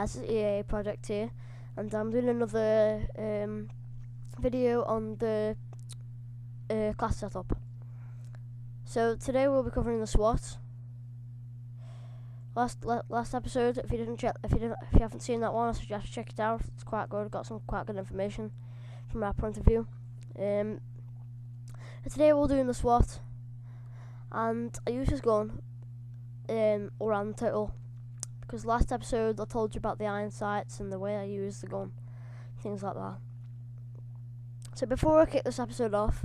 guys, it's TheEaaProject here, and I'm doing another video on the class setup. So today we'll be covering the Swat. Last episode, if you haven't seen that one, I suggest you check it out. It's quite good. Got some quite good information from our point of view. Today we're doing the Swat, and I use this gun around the total. Because last episode I told you about the iron sights and the way I use the gun, things like that. So before I kick this episode off,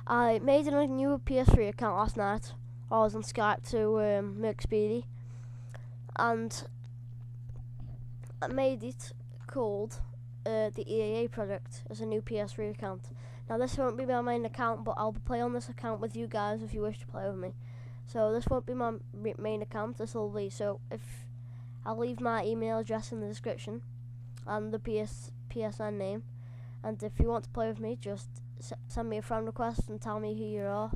I made a new PS3 account last night. I was on Skype to make Speedy, and I made it called the TheEaaProject as a new PS3 account. Now this won't be my main account, but I'll play on this account with you guys if you wish to play with me. So this won't be my main account. This will be, so if I'll leave my email address in the description and the PSN name, and if you want to play with me, just send me a friend request and tell me who you are.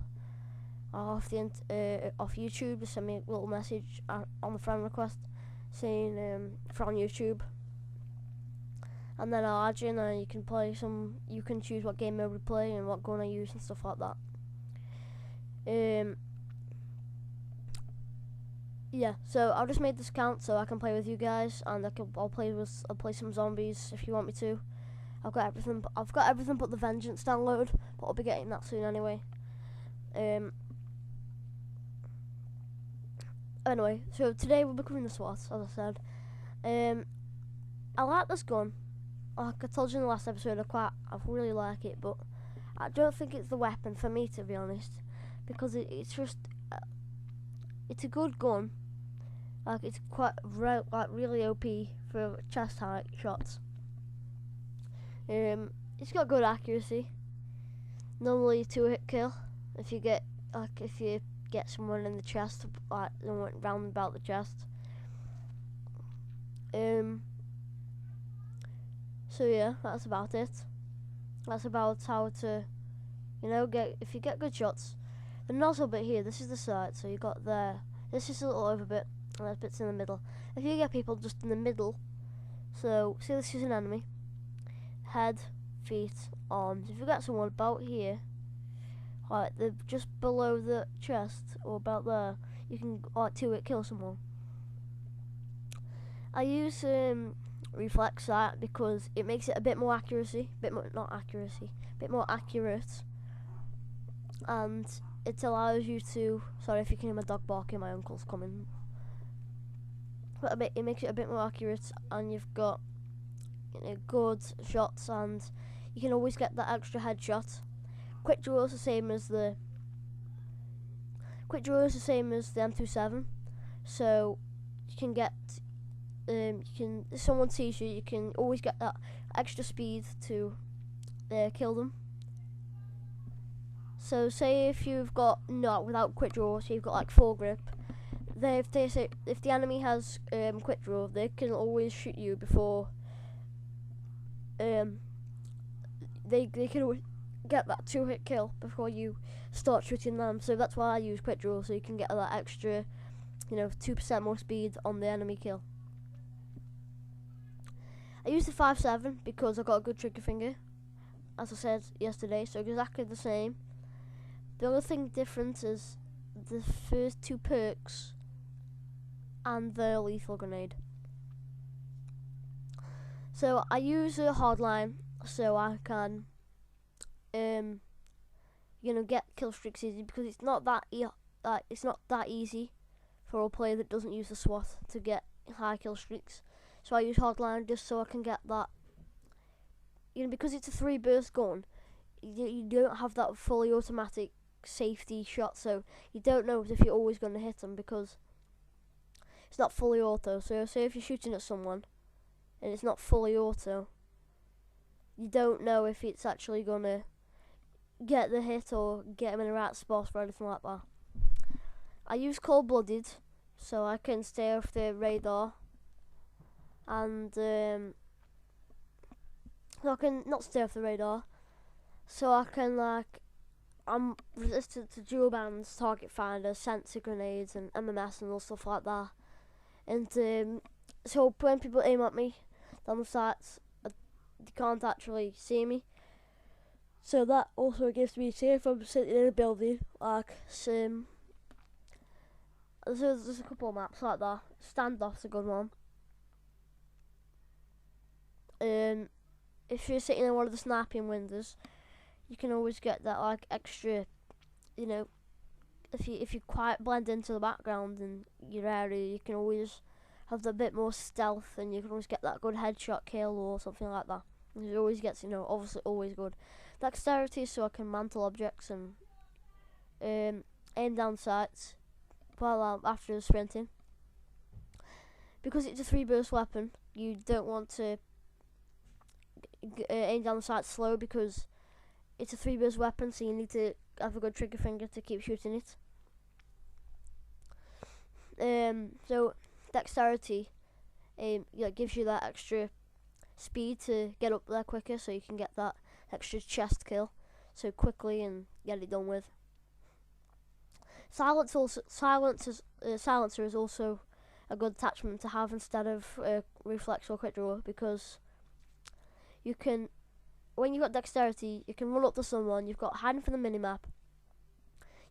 Off YouTube, just send me a little message on the friend request saying from YouTube, and then I'll add you, and you can play some. You can choose what game mode we play and what gun I use and stuff like that. Yeah, so I'll just make this account so I can play with you guys, and I'll play some zombies if you want me to. I've got everything but the Vengeance download, but I'll be getting that soon anyway. Anyway, so today we'll be covering the Swat, as I said. I like this gun. Like I told you in the last episode, I really like it, but I don't think it's the weapon for me, to be honest, because it's just it's a good gun. Like it's quite really OP for chest height shots. It's got good accuracy. Normally 2-hit kill if you get someone in the chest, like round about the chest. So yeah, that's about it. That's about how to, if you get good shots. The nozzle bit here, this is the sight, so you got there. This is a little over bit, and there's bits in the middle. If you get people just in the middle, so see this is an enemy. Head, feet, arms. If you get someone about here, like they're just below the chest or about there, you can like 2-hit kill someone. I use reflex sight because it makes it a bit more bit more accurate, and it allows you to. Sorry if you can hear my dog barking. My uncle's coming. But it makes it a bit more accurate, and you've got good shots, and you can always get that extra headshot. Quick draw is the same as the M27, so you can get if someone sees you, you can always get that extra speed to kill them. So say if you've got without quick draw, so you've got like full grip. If the enemy has quick draw, they can always shoot you before they can always get that 2-hit kill before you start shooting them. So that's why I use quick draw, so you can get that extra 2% more speed on the enemy kill. I use the 5.7 because I got a good trigger finger, as I said yesterday, so exactly the same. The only thing different is the first 2 perks and the lethal grenade. So I use a hardline so I can get kill streaks easy, because it's not that easy for a player that doesn't use the Swat to get high kill streaks. So I use hardline just so I can get that, because it's a 3-burst gun. You don't have that fully automatic safety shot, so you don't know if you're always going to hit them because it's not fully auto. So say if you're shooting at someone and it's not fully auto, you don't know if it's actually going to get the hit or get him in the right spot or anything like that. I use cold-blooded so I can stay off the radar, and so I can not stay off the radar, so I can I'm resistant to dual bands, target finder, sensor grenades, and MMS and all stuff like that. And so when people aim at me down the sights, they can't actually see me. So that also gives me safe from sitting in a building. Like so there's a couple of maps like that. Standoff's a good one. If you're sitting in one of the sniping windows, you can always get that like extra, you know, if you quite blend into the background in your area, you can always have a bit more stealth, and you can always get that good headshot kill or something like that. It always gets, obviously always good. Dexterity, so I can mantle objects and aim down sights while I'm after sprinting. Because it's a 3 burst weapon, you don't want to aim down the sights slow, because it's a 3 burst weapon, so you need to have a good trigger finger to keep shooting it. So dexterity gives you that extra speed to get up there quicker, so you can get that extra chest kill so quickly and get it done with. Silencer is also a good attachment to have instead of reflex or quick draw, because you can, when you've got dexterity, you can run up to someone. You've got hiding from the minimap.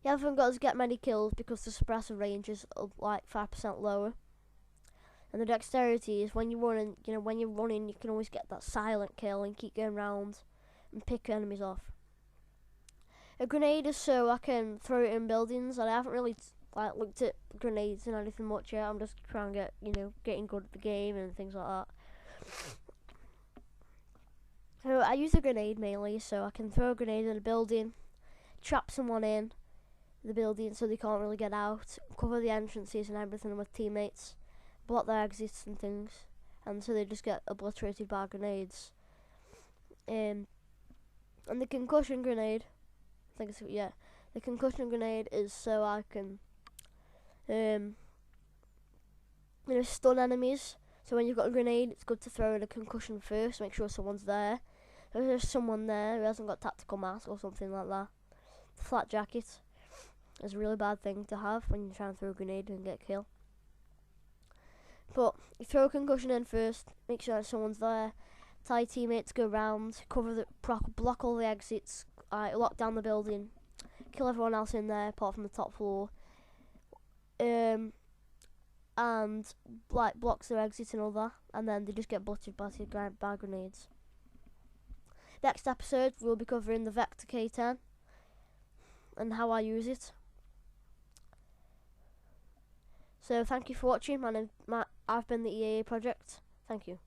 You haven't got to get many kills because the suppressor range is like 5% lower. And the dexterity is when you're running, you can always get that silent kill and keep going around and pick enemies off. A grenade is so I can throw it in buildings, and I haven't really looked at grenades and anything much yet. I'm just trying to get, getting good at the game and things like that. So I use a grenade mainly, so I can throw a grenade in a building, trap someone in the building so they can't really get out, cover the entrances and everything with teammates, block their exits and things, and so they just get obliterated by grenades. And the concussion grenade, the concussion grenade is so I can stun enemies. So when you've got a grenade, it's good to throw in a concussion first, make sure someone's there. If there's someone there who hasn't got tactical mask or something like that, flat jacket is a really bad thing to have when you're trying to throw a grenade and get a kill. But you throw a concussion in first, make sure someone's there, tell your teammates to go round, block all the exits, lock down the building, kill everyone else in there apart from the top floor, and blocks their exits and all that, and then they just get buttered by grenades. Next episode we'll be covering the Vector K10 and how I use it. So thank you for watching. I've been the EAA Project. Thank you.